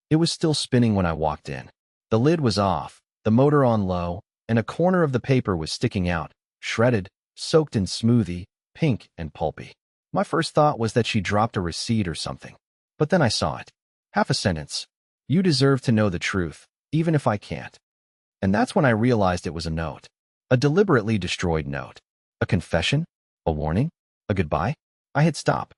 It was still spinning when I walked in. The lid was off, the motor on low, and a corner of the paper was sticking out, shredded, soaked in smoothie, pink and pulpy. My first thought was that she dropped a receipt or something. But then I saw it. Half a sentence. "You deserve to know the truth, even if I can't." And that's when I realized it was a note. A deliberately destroyed note. A confession? A warning? A goodbye? I hit stop.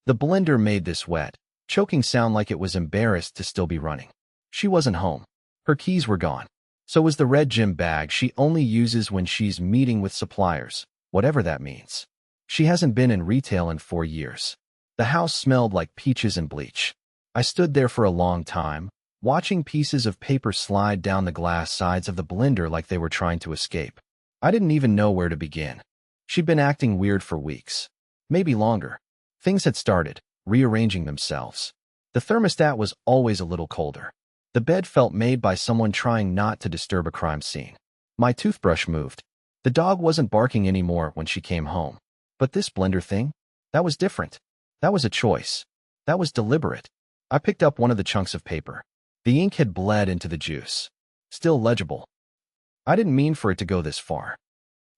The blender made this wet, choking sound like it was embarrassed to still be running. She wasn't home. Her keys were gone. So was the red gym bag she only uses when she's meeting with suppliers, whatever that means. She hasn't been in retail in 4 years. The house smelled like peaches and bleach. I stood there for a long time, watching pieces of paper slide down the glass sides of the blender like they were trying to escape. I didn't even know where to begin. She'd been acting weird for weeks. Maybe longer. Things had started rearranging themselves. The thermostat was always a little colder. The bed felt made by someone trying not to disturb a crime scene. My toothbrush moved. The dog wasn't barking anymore when she came home. But this blender thing? That was different. That was a choice. That was deliberate. I picked up one of the chunks of paper. The ink had bled into the juice. Still legible. I didn't mean for it to go this far.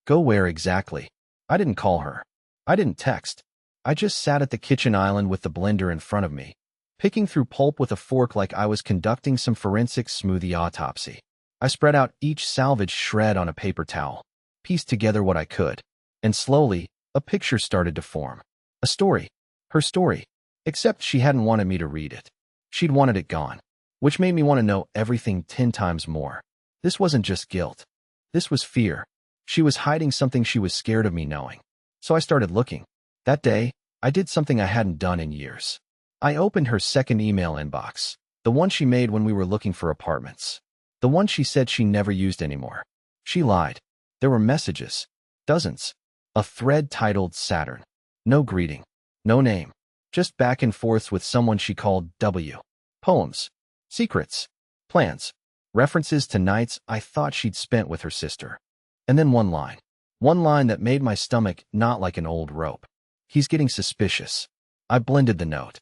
Go where exactly? I didn't call her. I didn't text. I just sat at the kitchen island with the blender in front of me, picking through pulp with a fork like I was conducting some forensic smoothie autopsy. I spread out each salvaged shred on a paper towel, pieced together what I could, and slowly, a picture started to form. A story. Her story. Except she hadn't wanted me to read it. She'd wanted it gone, which made me want to know everything 10 times more. This wasn't just guilt. This was fear. She was hiding something she was scared of me knowing. So I started looking. That day, I did something I hadn't done in years. I opened her second email inbox, the one she made when we were looking for apartments. The one she said she never used anymore. She lied. There were messages. Dozens. A thread titled Saturn. No greeting. No name. Just back and forths with someone she called W. Poems. Secrets. Plans. References to nights I thought she'd spent with her sister. And then one line. One line that made my stomach knot like an old rope. "He's getting suspicious." I blended the note.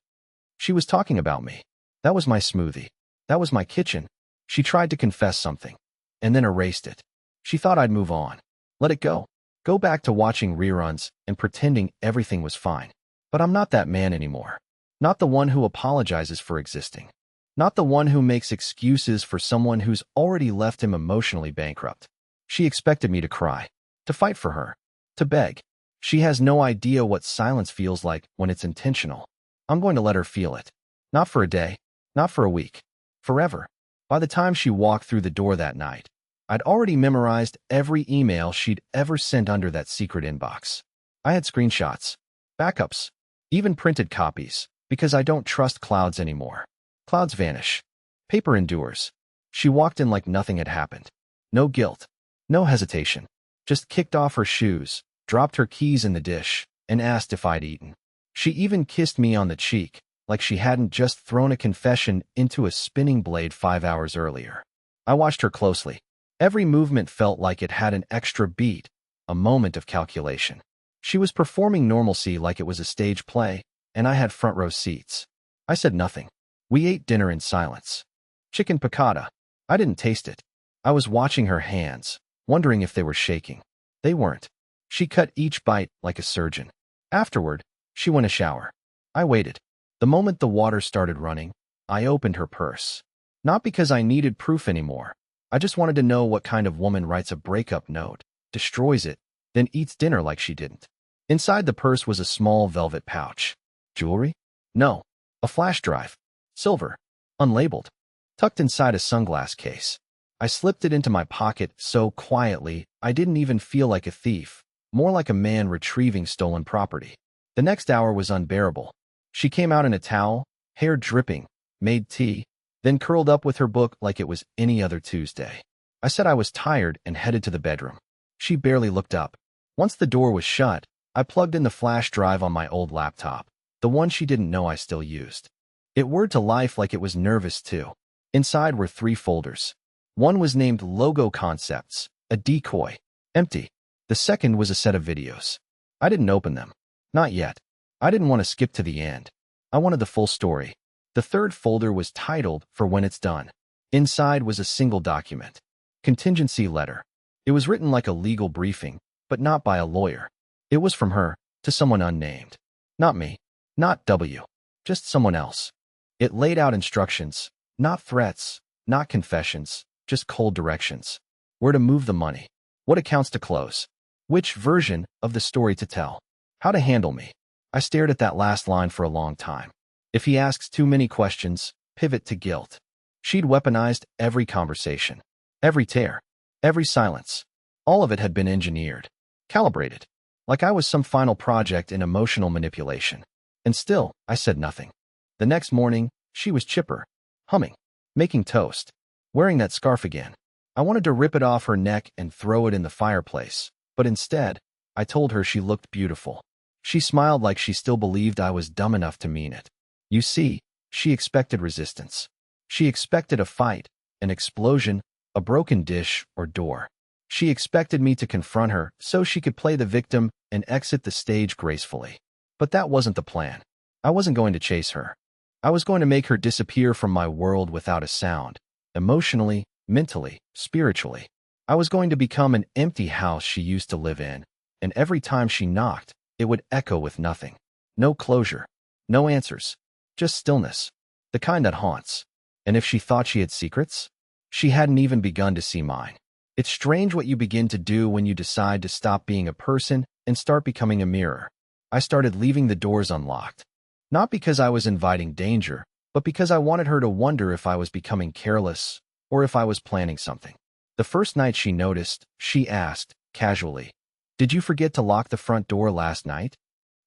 She was talking about me. That was my smoothie. That was my kitchen. She tried to confess something, and then erased it. She thought I'd move on. Let it go. Go back to watching reruns and pretending everything was fine. But I'm not that man anymore. Not the one who apologizes for existing. Not the one who makes excuses for someone who's already left him emotionally bankrupt. She expected me to cry, to fight for her, to beg. She has no idea what silence feels like when it's intentional. I'm going to let her feel it. Not for a day, not for a week, forever. By the time she walked through the door that night, I'd already memorized every email she'd ever sent under that secret inbox. I had screenshots, backups, even printed copies, because I don't trust clouds anymore. Clouds vanish. Paper endures. She walked in like nothing had happened. No guilt. No hesitation. Just kicked off her shoes, dropped her keys in the dish, and asked if I'd eaten. She even kissed me on the cheek, like she hadn't just thrown a confession into a spinning blade 5 hours earlier. I watched her closely. Every movement felt like it had an extra beat, a moment of calculation. She was performing normalcy like it was a stage play, and I had front row seats. I said nothing. We ate dinner in silence. Chicken piccata. I didn't taste it. I was watching her hands, wondering if they were shaking. They weren't. She cut each bite like a surgeon. Afterward, she went to shower. I waited. The moment the water started running, I opened her purse. Not because I needed proof anymore. I just wanted to know what kind of woman writes a breakup note, destroys it, then eats dinner like she didn't. Inside the purse was a small velvet pouch. Jewelry? No. A flash drive. Silver. Unlabeled. Tucked inside a sunglass case. I slipped it into my pocket so quietly I didn't even feel like a thief, more like a man retrieving stolen property. The next hour was unbearable. She came out in a towel, hair dripping, made tea, then curled up with her book like it was any other Tuesday. I said I was tired and headed to the bedroom. She barely looked up. Once the door was shut, I plugged in the flash drive on my old laptop, the one she didn't know I still used. It whirred to life like it was nervous too. Inside were 3 folders. One was named Logo Concepts, a decoy, empty. The second was a set of videos. I didn't open them. Not yet. I didn't want to skip to the end. I wanted the full story. The third folder was titled "For When It's Done." Inside was a single document. Contingency letter. It was written like a legal briefing, but not by a lawyer. It was from her, to someone unnamed. Not me. Not W. Just someone else. It laid out instructions, not threats, not confessions, just cold directions. Where to move the money. What accounts to close. Which version of the story to tell. How to handle me. I stared at that last line for a long time. If he asks too many questions, pivot to guilt. She'd weaponized every conversation. Every tear. Every silence. All of it had been engineered. Calibrated. Like I was some final project in emotional manipulation. And still, I said nothing. The next morning, she was chipper. Humming. Making toast. Wearing that scarf again. I wanted to rip it off her neck and throw it in the fireplace. But instead, I told her she looked beautiful. She smiled like she still believed I was dumb enough to mean it. You see, she expected resistance. She expected a fight, an explosion, a broken dish or door. She expected me to confront her so she could play the victim and exit the stage gracefully. But that wasn't the plan. I wasn't going to chase her. I was going to make her disappear from my world without a sound. Emotionally, mentally, spiritually. I was going to become an empty house she used to live in, and every time she knocked, it would echo with nothing. No closure. No answers. Just stillness. The kind that haunts. And if she thought she had secrets, she hadn't even begun to see mine. It's strange what you begin to do when you decide to stop being a person and start becoming a mirror. I started leaving the doors unlocked. Not because I was inviting danger, but because I wanted her to wonder if I was becoming careless or if I was planning something. The first night she noticed, she asked, casually, "Did you forget to lock the front door last night?"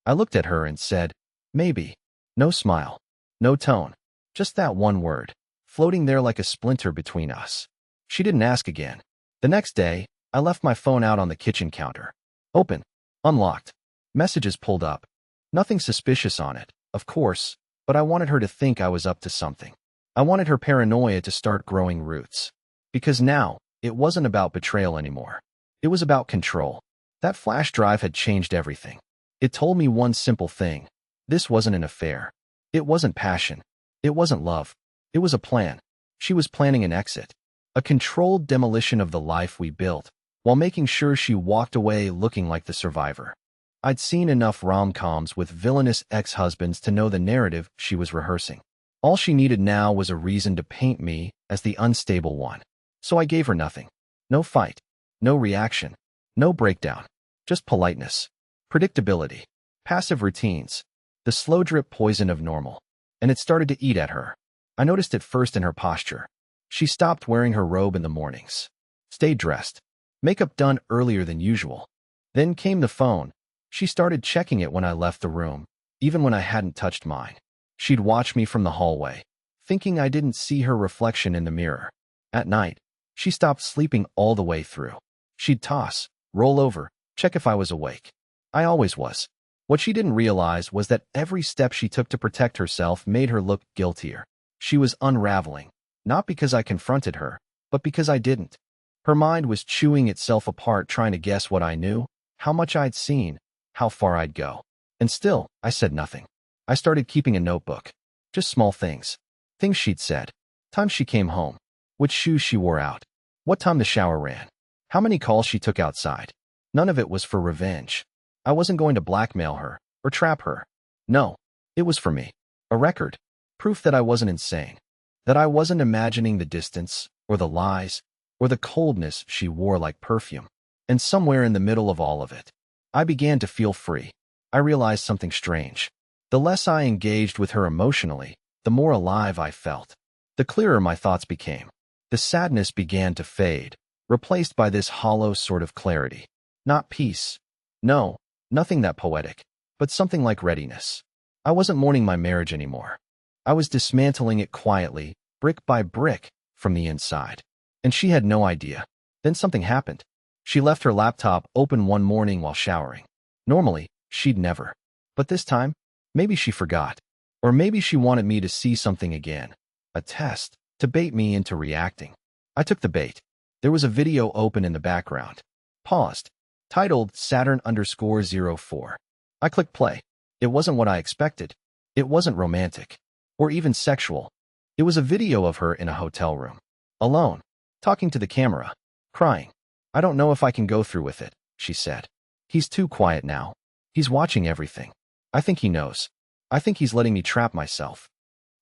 I looked at her and said, "Maybe." No smile. No tone. Just that one word, floating there like a splinter between us. She didn't ask again. The next day, I left my phone out on the kitchen counter. Open. Unlocked. Messages pulled up. Nothing suspicious on it, of course, but I wanted her to think I was up to something. I wanted her paranoia to start growing roots. Because now, it wasn't about betrayal anymore. It was about control. That flash drive had changed everything. It told me one simple thing. This wasn't an affair. It wasn't passion. It wasn't love. It was a plan. She was planning an exit. A controlled demolition of the life we built, while making sure she walked away looking like the survivor. I'd seen enough rom-coms with villainous ex-husbands to know the narrative she was rehearsing. All she needed now was a reason to paint me as the unstable one. So I gave her nothing. No fight. No reaction. No breakdown. Just politeness. Predictability. Passive routines. The slow drip poison of normal. And it started to eat at her. I noticed it first in her posture. She stopped wearing her robe in the mornings. Stayed dressed. Makeup done earlier than usual. Then came the phone. She started checking it when I left the room, even when I hadn't touched mine. She'd watch me from the hallway, thinking I didn't see her reflection in the mirror. At night, she stopped sleeping all the way through. She'd toss, roll over, check if I was awake. I always was. What she didn't realize was that every step she took to protect herself made her look guiltier. She was unraveling, not because I confronted her, but because I didn't. Her mind was chewing itself apart trying to guess what I knew, how much I'd seen, how far I'd go. And still, I said nothing. I started keeping a notebook. Just small things. Things she'd said. Times she came home. Which shoes she wore out. What time the shower ran. How many calls she took outside. None of it was for revenge. I wasn't going to blackmail her or trap her. No, it was for me. A record. Proof that I wasn't insane. That I wasn't imagining the distance, or the lies, or the coldness she wore like perfume. And somewhere in the middle of all of it, I began to feel free. I realized something strange. The less I engaged with her emotionally, the more alive I felt. The clearer my thoughts became. The sadness began to fade, replaced by this hollow sort of clarity. Not peace. No, nothing that poetic, but something like readiness. I wasn't mourning my marriage anymore. I was dismantling it quietly, brick by brick, from the inside. And she had no idea. Then something happened. She left her laptop open one morning while showering. Normally, she'd never. But this time, maybe she forgot. Or maybe she wanted me to see something again. A test, to bait me into reacting. I took the bait. There was a video open in the background. Paused. Titled Saturn_04. I clicked play. It wasn't what I expected. It wasn't romantic. or even sexual. It was a video of her in a hotel room, alone, talking to the camera, crying. "I don't know if I can go through with it," she said. "He's too quiet now. He's watching everything. I think he knows. I think he's letting me trap myself."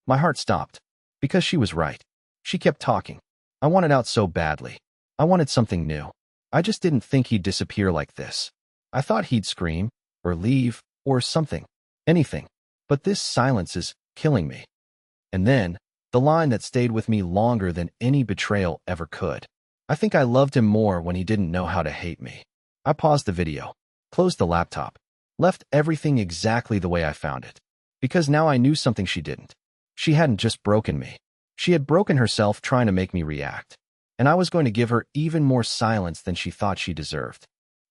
My heart stopped, because she was right. She kept talking. I wanted out so badly. I wanted something new. I just didn't think he'd disappear like this. I thought he'd scream, or leave, or something. Anything. But this silence is killing me. And then, the line that stayed with me longer than any betrayal ever could. "I think I loved him more when he didn't know how to hate me." I paused the video, closed the laptop, left everything exactly the way I found it. Because now I knew something she didn't. She hadn't just broken me. She had broken herself trying to make me react. And I was going to give her even more silence than she thought she deserved.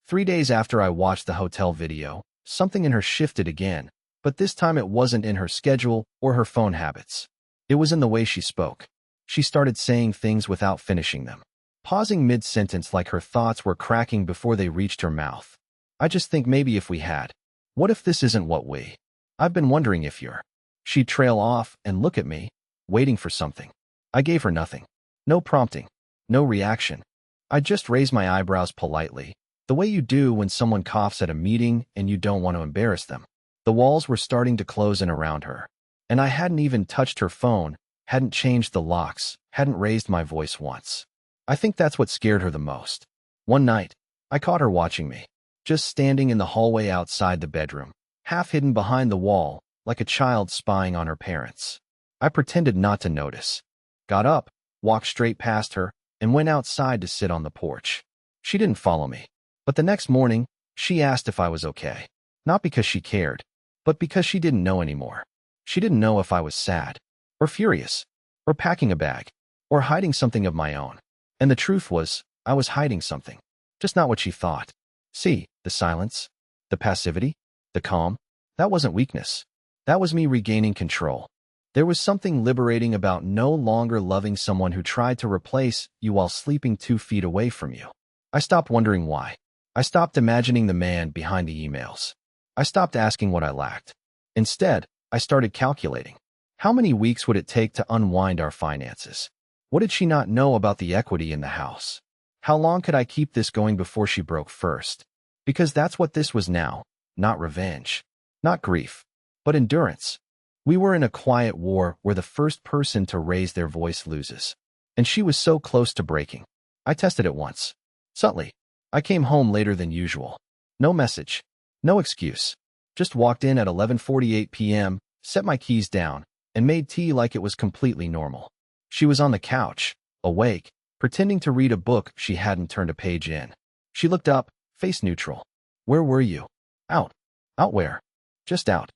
3 days after I watched the hotel video, something in her shifted again, but this time it wasn't in her schedule or her phone habits. It was in the way she spoke. She started saying things without finishing them, pausing mid-sentence like her thoughts were cracking before they reached her mouth. "I just think maybe if we had. What if this isn't what we? I've been wondering if you're." She'd trail off and look at me, waiting for something. I gave her nothing. No prompting. No reaction. I just raised my eyebrows politely, the way you do when someone coughs at a meeting and you don't want to embarrass them. The walls were starting to close in around her, and I hadn't even touched her phone, hadn't changed the locks, hadn't raised my voice once. I think that's what scared her the most. One night, I caught her watching me, just standing in the hallway outside the bedroom, half hidden behind the wall, like a child spying on her parents. I pretended not to notice, got up, walked straight past her, and went outside to sit on the porch. She didn't follow me, but the next morning, she asked if I was okay. Not because she cared, but because she didn't know anymore. She didn't know if I was sad, or furious, or packing a bag, or hiding something of my own. And the truth was, I was hiding something, just not what she thought. See, the silence, the passivity, the calm, that wasn't weakness. That was me regaining control. There was something liberating about no longer loving someone who tried to replace you while sleeping 2 feet away from you. I stopped wondering why. I stopped imagining the man behind the emails. I stopped asking what I lacked. Instead, I started calculating. How many weeks would it take to unwind our finances? What did she not know about the equity in the house? How long could I keep this going before she broke first? Because that's what this was now. Not revenge. Not grief. But endurance. We were in a quiet war where the first person to raise their voice loses. And she was so close to breaking. I tested it once. Subtly. I came home later than usual. No message. No excuse. Just walked in at 11:48 p.m., set my keys down, and made tea like it was completely normal. She was on the couch, awake, pretending to read a book she hadn't turned a page in. She looked up, face neutral. "Where were you?" "Out." "Out where?" "Just out."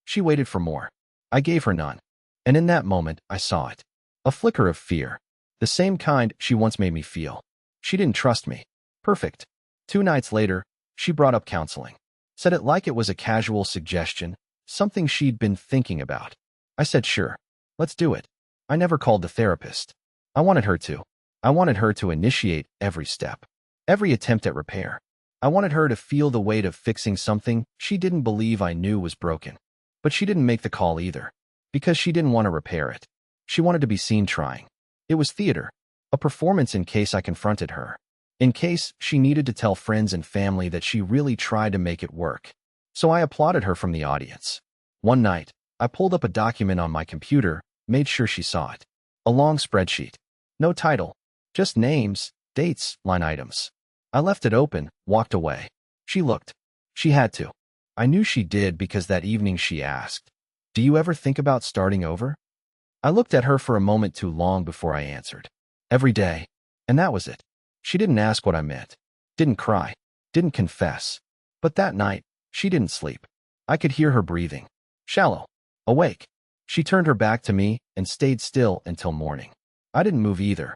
She waited for more. I gave her none. And in that moment, I saw it. A flicker of fear. The same kind she once made me feel. She didn't trust me. Perfect. 2 nights later, she brought up counseling. Said it like it was a casual suggestion, something she'd been thinking about. I said sure. Let's do it. I never called the therapist. I wanted her to. I wanted her to initiate every step. Every attempt at repair. I wanted her to feel the weight of fixing something she didn't believe I knew was broken. But she didn't make the call either. Because she didn't want to repair it. She wanted to be seen trying. It was theater. A performance in case I confronted her. In case she needed to tell friends and family that she really tried to make it work. So I applauded her from the audience. One night, I pulled up a document on my computer, made sure she saw it. A long spreadsheet. No title. Just names, dates, line items. I left it open, walked away. She looked. She had to. I knew she did because that evening she asked, "Do you ever think about starting over?" I looked at her for a moment too long before I answered. Every day. And that was it. She didn't ask what I meant. Didn't cry. Didn't confess. But that night, she didn't sleep. I could hear her breathing. Shallow. Awake. She turned her back to me and stayed still until morning. I didn't move either.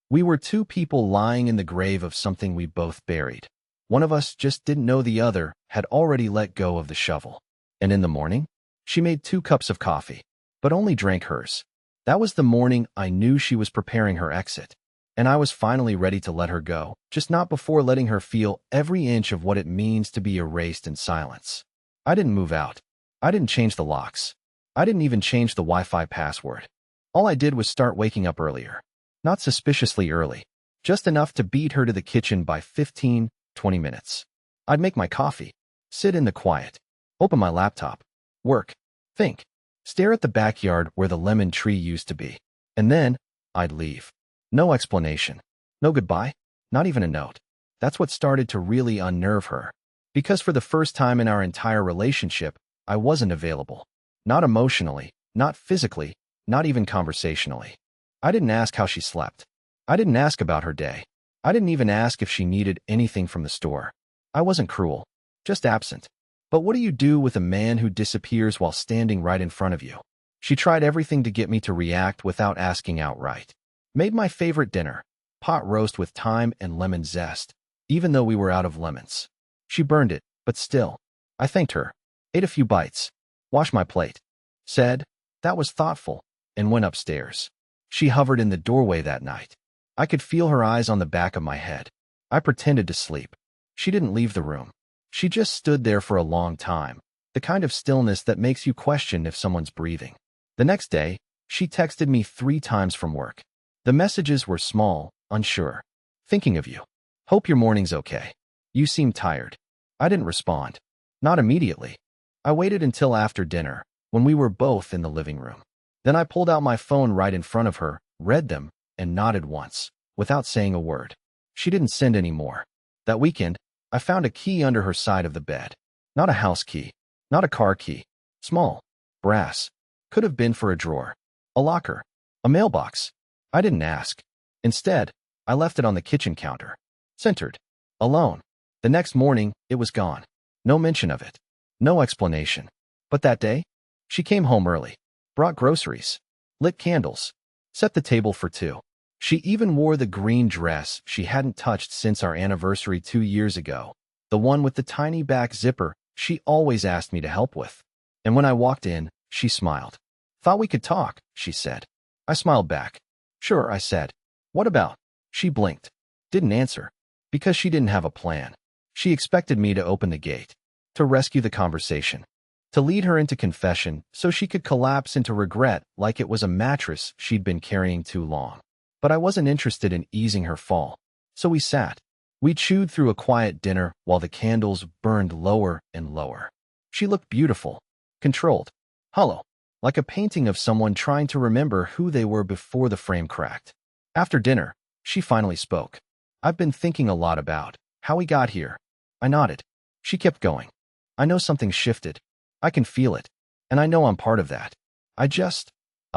We were 2 people lying in the grave of something we both buried. One of us just didn't know the other had already let go of the shovel. And in the morning, she made 2 cups of coffee, but only drank hers. That was the morning I knew she was preparing her exit. And I was finally ready to let her go, just not before letting her feel every inch of what it means to be erased in silence. I didn't move out. I didn't change the locks. I didn't even change the Wi-Fi password. All I did was start waking up earlier. Not suspiciously early. Just enough to beat her to the kitchen by 15, 20 minutes. I'd make my coffee, sit in the quiet, open my laptop, work, think, stare at the backyard where the lemon tree used to be. And then, I'd leave. No explanation. No goodbye. Not even a note. That's what started to really unnerve her. Because for the first time in our entire relationship, I wasn't available. Not emotionally, not physically, not even conversationally. I didn't ask how she slept. I didn't ask about her day. I didn't even ask if she needed anything from the store. I wasn't cruel, just absent. But what do you do with a man who disappears while standing right in front of you? She tried everything to get me to react without asking outright. Made my favorite dinner, pot roast with thyme and lemon zest, even though we were out of lemons. She burned it, but still. I thanked her, ate a few bites, washed my plate, said, "That was thoughtful," and went upstairs. She hovered in the doorway that night. I could feel her eyes on the back of my head. I pretended to sleep. She didn't leave the room. She just stood there for a long time, the kind of stillness that makes you question if someone's breathing. The next day, she texted me 3 times from work. The messages were small, unsure. "Thinking of you. Hope your morning's okay. You seem tired." I didn't respond. Not immediately. I waited until after dinner, when we were both in the living room. Then I pulled out my phone right in front of her, read them, and nodded once, without saying a word. She didn't send any more. That weekend, I found a key under her side of the bed. Not a house key. Not a car key. Small. Brass. Could have been for a drawer. A locker. A mailbox. I didn't ask. Instead, I left it on the kitchen counter. Centered. Alone. The next morning, it was gone. No mention of it. No explanation. But that day, she came home early. Brought groceries. Lit candles. Set the table for 2. She even wore the green dress she hadn't touched since our anniversary 2 years ago. The one with the tiny back zipper she always asked me to help with. And when I walked in, she smiled. "Thought we could talk," she said. I smiled back. "Sure," I said. "What about?" She blinked. Didn't answer. Because she didn't have a plan. She expected me to open the gate. To rescue the conversation. To lead her into confession so she could collapse into regret like it was a mattress she'd been carrying too long. But I wasn't interested in easing her fall. So we sat. We chewed through a quiet dinner while the candles burned lower and lower. She looked beautiful. Controlled. Hollow. Like a painting of someone trying to remember who they were before the frame cracked. After dinner, she finally spoke. "I've been thinking a lot about how we got here." I nodded. She kept going. "I know something shifted. I can feel it. And I know I'm part of that. I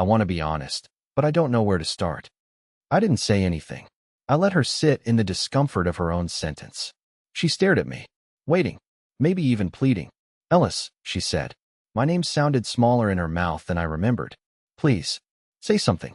want to be honest, but I don't know where to start." I didn't say anything. I let her sit in the discomfort of her own sentence. She stared at me, waiting, maybe even pleading. "Ellis," she said. My name sounded smaller in her mouth than I remembered. "Please, say something."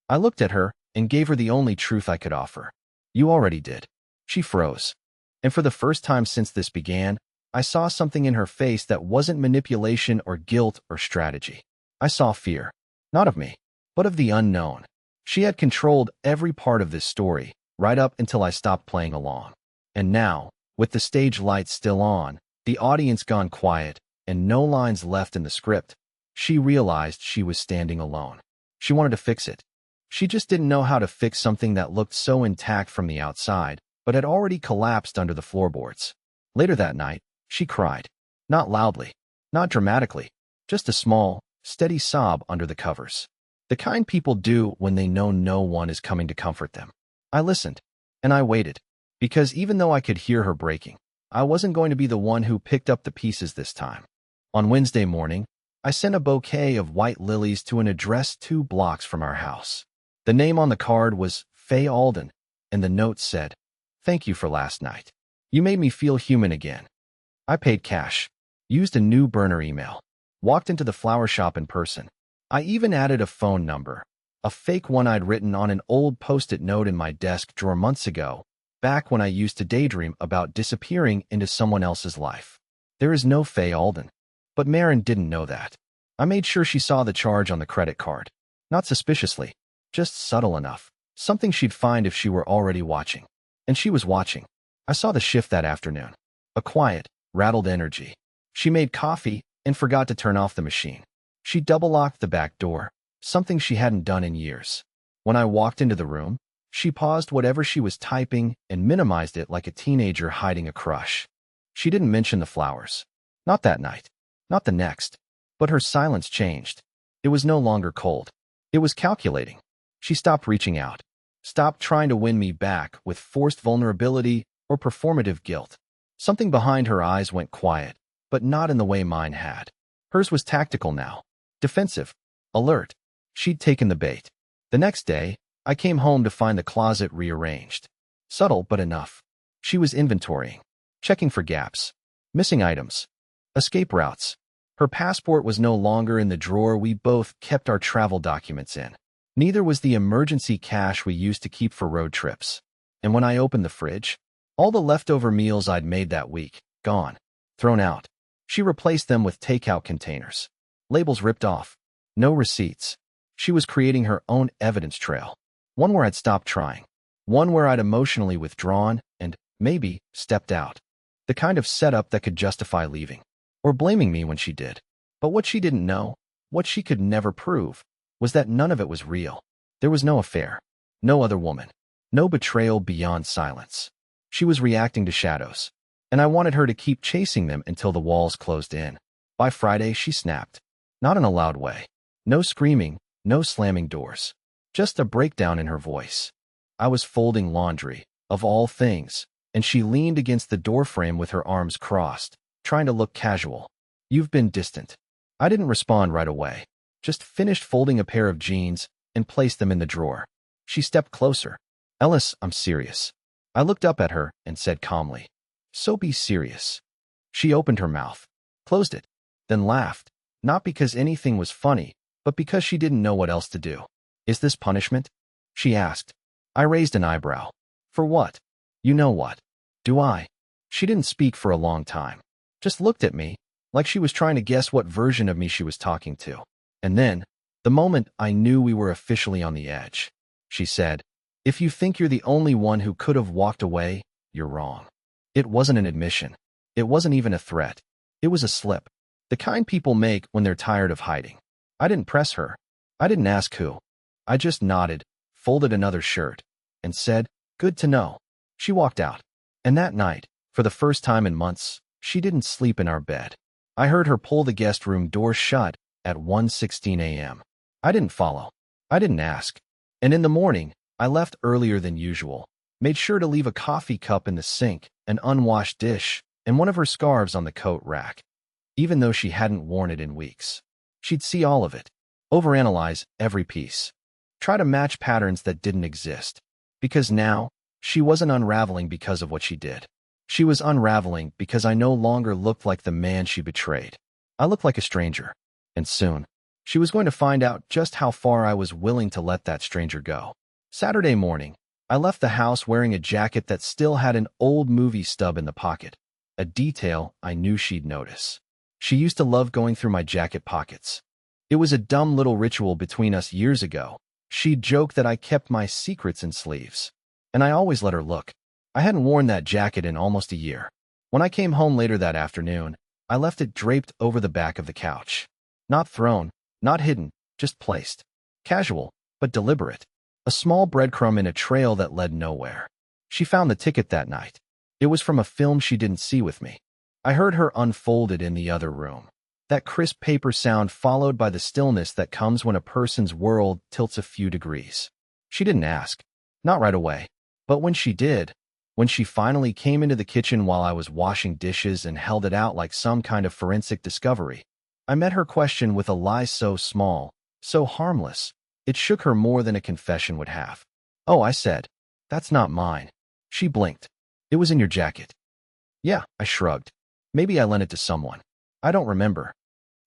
I looked at her and gave her the only truth I could offer. "You already did." She froze. And for the first time since this began, I saw something in her face that wasn't manipulation or guilt or strategy. I saw fear. Not of me, but of the unknown. She had controlled every part of this story, right up until I stopped playing along. And now, with the stage lights still on, the audience gone quiet, and no lines left in the script, she realized she was standing alone. She wanted to fix it. She just didn't know how to fix something that looked so intact from the outside, but had already collapsed under the floorboards. Later that night, she cried. Not loudly, not dramatically, just a small, steady sob under the covers. The kind people do when they know no one is coming to comfort them. I listened, and I waited, because even though I could hear her breaking, I wasn't going to be the one who picked up the pieces this time. On Wednesday morning, I sent a bouquet of white lilies to an address 2 blocks from our house. The name on the card was Faye Alden, and the note said, "Thank you for last night. You made me feel human again." I paid cash, used a new burner email, walked into the flower shop in person. I even added a phone number, a fake one I'd written on an old Post-it note in my desk drawer months ago, back when I used to daydream about disappearing into someone else's life. There is no Faye Alden. But Marin didn't know that. I made sure she saw the charge on the credit card. Not suspiciously, just subtle enough. Something she'd find if she were already watching. And she was watching. I saw the shift that afternoon. A quiet, rattled energy. She made coffee and forgot to turn off the machine. She double-locked the back door, something she hadn't done in years. When I walked into the room, she paused whatever she was typing and minimized it like a teenager hiding a crush. She didn't mention the flowers. Not that night. Not the next. But her silence changed. It was no longer cold. It was calculating. She stopped reaching out. Stopped trying to win me back with forced vulnerability or performative guilt. Something behind her eyes went quiet, but not in the way mine had. Hers was tactical now. Defensive. Alert. She'd taken the bait. The next day, I came home to find the closet rearranged. Subtle, but enough. She was inventorying. Checking for gaps. Missing items. Escape routes. Her passport was no longer in the drawer we both kept our travel documents in. Neither was the emergency cash we used to keep for road trips. And when I opened the fridge, all the leftover meals I'd made that week, gone. Thrown out. She replaced them with takeout containers. Labels ripped off. No receipts. She was creating her own evidence trail. One where I'd stopped trying. One where I'd emotionally withdrawn and, maybe, stepped out. The kind of setup that could justify leaving. Or blaming me when she did. But what she didn't know, what she could never prove, was that none of it was real. There was no affair. No other woman. No betrayal beyond silence. She was reacting to shadows. And I wanted her to keep chasing them until the walls closed in. By Friday, she snapped. Not in a loud way. No screaming, no slamming doors. Just a breakdown in her voice. I was folding laundry, of all things, and she leaned against the doorframe with her arms crossed, trying to look casual. You've been distant. I didn't respond right away. Just finished folding a pair of jeans and placed them in the drawer. She stepped closer. Ellis, I'm serious. I looked up at her and said calmly, so be serious. She opened her mouth, closed it, then laughed, not because anything was funny, but because she didn't know what else to do. Is this punishment? She asked. I raised an eyebrow. For what? You know what. Do I? She didn't speak for a long time. Just looked at me, like she was trying to guess what version of me she was talking to. And then, the moment I knew we were officially on the edge, she said, if you think you're the only one who could have walked away, you're wrong. It wasn't an admission. It wasn't even a threat. It was a slip. The kind people make when they're tired of hiding. I didn't press her. I didn't ask who. I just nodded, folded another shirt, and said, good to know. She walked out. And that night, for the first time in months, she didn't sleep in our bed. I heard her pull the guest room door shut at 1:16 a.m. I didn't follow. I didn't ask. And in the morning, I left earlier than usual, made sure to leave a coffee cup in the sink, an unwashed dish, and one of her scarves on the coat rack. Even though she hadn't worn it in weeks. She'd see all of it. Overanalyze every piece. Try to match patterns that didn't exist. Because now, she wasn't unraveling because of what she did. She was unraveling because I no longer looked like the man she betrayed. I looked like a stranger. And soon, she was going to find out just how far I was willing to let that stranger go. Saturday morning, I left the house wearing a jacket that still had an old movie stub in the pocket, a detail I knew she'd notice. She used to love going through my jacket pockets. It was a dumb little ritual between us years ago. She'd joke that I kept my secrets in sleeves. And I always let her look. I hadn't worn that jacket in almost a year. When I came home later that afternoon, I left it draped over the back of the couch. Not thrown, not hidden, just placed. Casual, but deliberate. A small breadcrumb in a trail that led nowhere. She found the ticket that night. It was from a film she didn't see with me. I heard her unfold it in the other room. That crisp paper sound followed by the stillness that comes when a person's world tilts a few degrees. She didn't ask. Not right away. But when she did, when she finally came into the kitchen while I was washing dishes and held it out like some kind of forensic discovery, I met her question with a lie so small, so harmless, it shook her more than a confession would have. Oh, I said, that's not mine. She blinked. It was in your jacket. Yeah, I shrugged. Maybe I lent it to someone. I don't remember.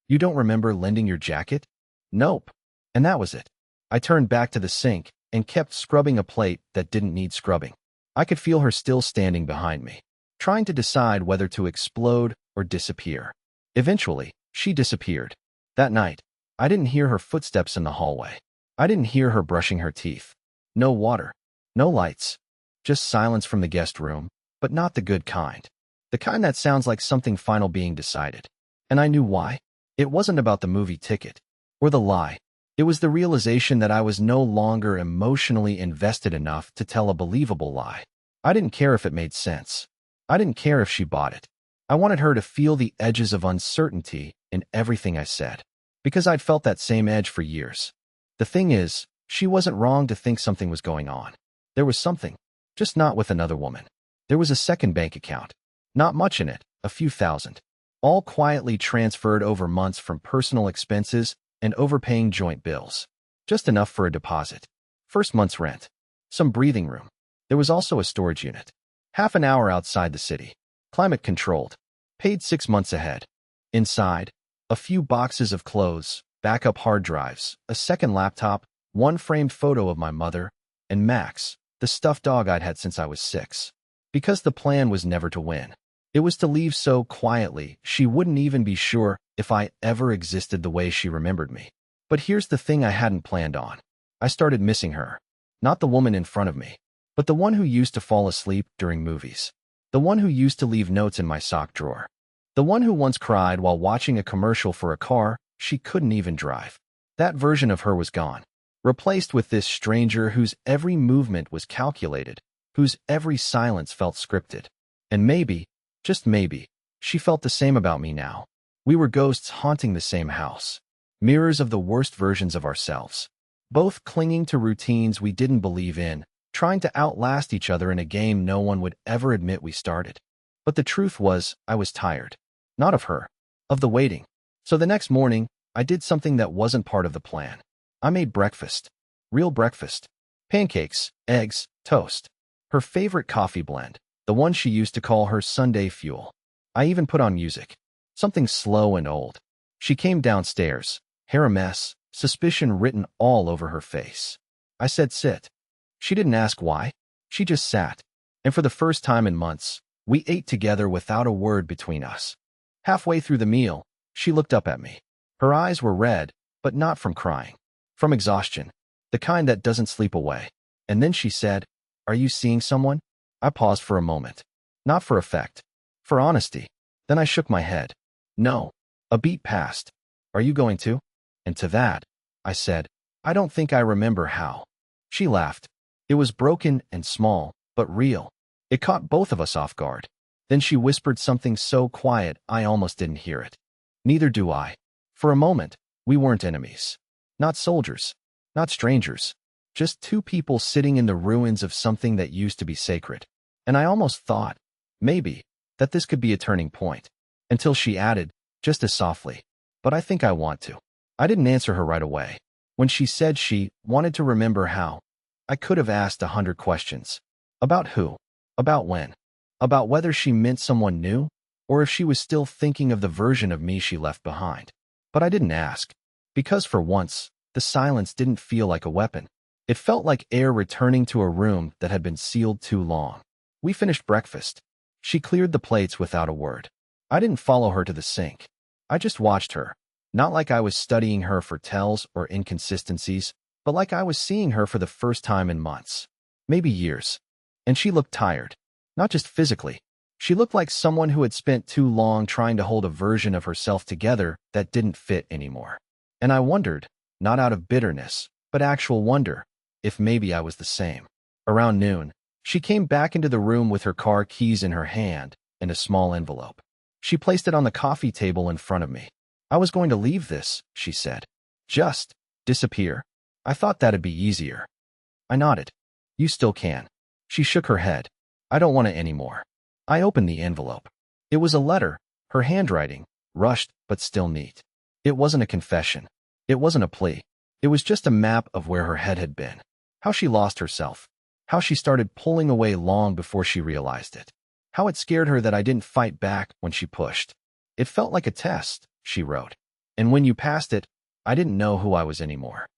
You don't remember lending your jacket? Nope. And that was it. I turned back to the sink and kept scrubbing a plate that didn't need scrubbing. I could feel her still standing behind me, trying to decide whether to explode or disappear. Eventually, she disappeared. That night, I didn't hear her footsteps in the hallway. I didn't hear her brushing her teeth. No water. No lights. Just silence from the guest room, but not the good kind. The kind that sounds like something final being decided. And I knew why. It wasn't about the movie ticket. Or the lie. It was the realization that I was no longer emotionally invested enough to tell a believable lie. I didn't care if it made sense. I didn't care if she bought it. I wanted her to feel the edges of uncertainty in everything I said, because I'd felt that same edge for years. The thing is, she wasn't wrong to think something was going on. There was something, just not with another woman. There was a second bank account. Not much in it, a few thousand. All quietly transferred over months from personal expenses and overpaying joint bills. Just enough for a deposit. First month's rent. Some breathing room. There was also a storage unit. Half an hour outside the city. Climate controlled. Paid 6 months ahead. Inside, a few boxes of clothes, backup hard drives, a second laptop, one framed photo of my mother, and Max, the stuffed dog I'd had since I was 6. Because the plan was never to win. It was to leave so quietly she wouldn't even be sure if I ever existed the way she remembered me. But here's the thing I hadn't planned on. I started missing her. Not the woman in front of me, but the one who used to fall asleep during movies. The one who used to leave notes in my sock drawer. The one who once cried while watching a commercial for a car she couldn't even drive. That version of her was gone, replaced with this stranger whose every movement was calculated, whose every silence felt scripted. And maybe, just maybe, she felt the same about me now. We were ghosts haunting the same house. Mirrors of the worst versions of ourselves. Both clinging to routines we didn't believe in, trying to outlast each other in a game no one would ever admit we started. But the truth was, I was tired. Not of her. Of the waiting. So the next morning, I did something that wasn't part of the plan. I made breakfast. Real breakfast. Pancakes, eggs, toast. Her favorite coffee blend. The one she used to call her Sunday fuel. I even put on music. Something slow and old. She came downstairs, hair a mess, suspicion written all over her face. I said sit. She didn't ask why. She just sat. And for the first time in months, we ate together without a word between us. Halfway through the meal, she looked up at me. Her eyes were red, but not from crying. From exhaustion. The kind that doesn't sleep away. And then she said, "Are you seeing someone?" I paused for a moment. Not for effect. For honesty. Then I shook my head. No. A beat passed. "Are you going to?" And to that, I said, "I don't think I remember how." She laughed. It was broken and small, but real. It caught both of us off guard. Then she whispered something so quiet I almost didn't hear it. Neither do I. For a moment, we weren't enemies. Not soldiers. Not strangers. Just two people sitting in the ruins of something that used to be sacred. And I almost thought, maybe, that this could be a turning point. Until she added, just as softly, "But I think I want to." I didn't answer her right away. When she said she wanted to remember how, I could have asked 100 questions. About who? About when? About whether she meant someone new, or if she was still thinking of the version of me she left behind. But I didn't ask. Because for once, the silence didn't feel like a weapon. It felt like air returning to a room that had been sealed too long. We finished breakfast. She cleared the plates without a word. I didn't follow her to the sink. I just watched her. Not like I was studying her for tells or inconsistencies, but like I was seeing her for the first time in months. Maybe years. And she looked tired. Not just physically. She looked like someone who had spent too long trying to hold a version of herself together that didn't fit anymore. And I wondered, not out of bitterness, but actual wonder, if maybe I was the same. Around noon, she came back into the room with her car keys in her hand and a small envelope. She placed it on the coffee table in front of me. "I was going to leave this," she said. "Just disappear. I thought that'd be easier." I nodded. "You still can." She shook her head. "I don't want it anymore." I opened the envelope. It was a letter, her handwriting, rushed but still neat. It wasn't a confession. It wasn't a plea. It was just a map of where her head had been. How she lost herself. How she started pulling away long before she realized it. How it scared her that I didn't fight back when she pushed. "It felt like a test," she wrote. "And when you passed it, I didn't know who I was anymore."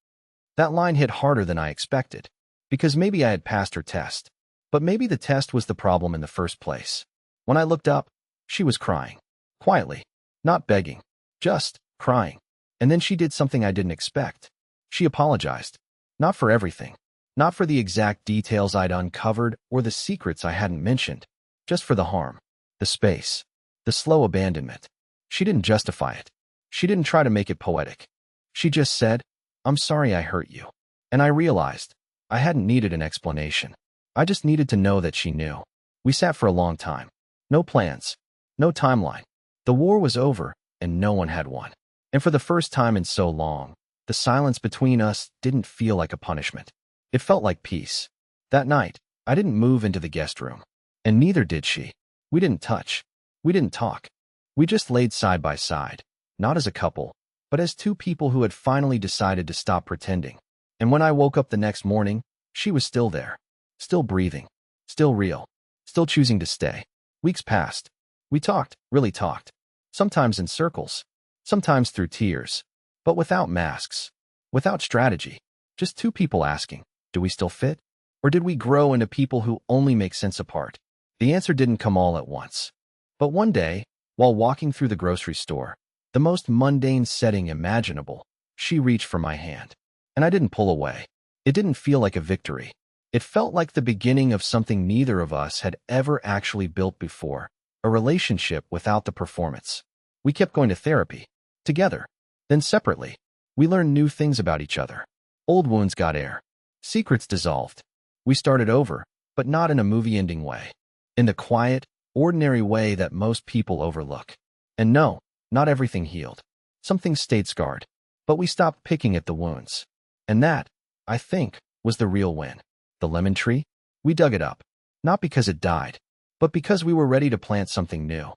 That line hit harder than I expected. Because maybe I had passed her test. But maybe the test was the problem in the first place. When I looked up, she was crying. Quietly. Not begging. Just crying. And then she did something I didn't expect. She apologized. Not for everything. Not for the exact details I'd uncovered or the secrets I hadn't mentioned. Just for the harm. The space. The slow abandonment. She didn't justify it. She didn't try to make it poetic. She just said, "I'm sorry I hurt you." And I realized I hadn't needed an explanation. I just needed to know that she knew. We sat for a long time. No plans. No timeline. The war was over, and no one had won. And for the first time in so long, the silence between us didn't feel like a punishment. It felt like peace. That night, I didn't move into the guest room. And neither did she. We didn't touch. We didn't talk. We just laid side by side, not as a couple, but as two people who had finally decided to stop pretending. And when I woke up the next morning, she was still there. Still breathing. Still real. Still choosing to stay. Weeks passed. We talked, really talked. Sometimes in circles. Sometimes through tears. But without masks. Without strategy. Just two people asking, do we still fit? Or did we grow into people who only make sense apart? The answer didn't come all at once. But one day, while walking through the grocery store, the most mundane setting imaginable, she reached for my hand. And I didn't pull away. It didn't feel like a victory. It felt like the beginning of something neither of us had ever actually built before, a relationship without the performance. We kept going to therapy, together, then separately. We learned new things about each other. Old wounds got air. Secrets dissolved. We started over, but not in a movie-ending way. In the quiet, ordinary way that most people overlook. And no, not everything healed. Some things stayed scarred. But we stopped picking at the wounds. And that, I think, was the real win. The lemon tree? We dug it up. Not because it died, but because we were ready to plant something new.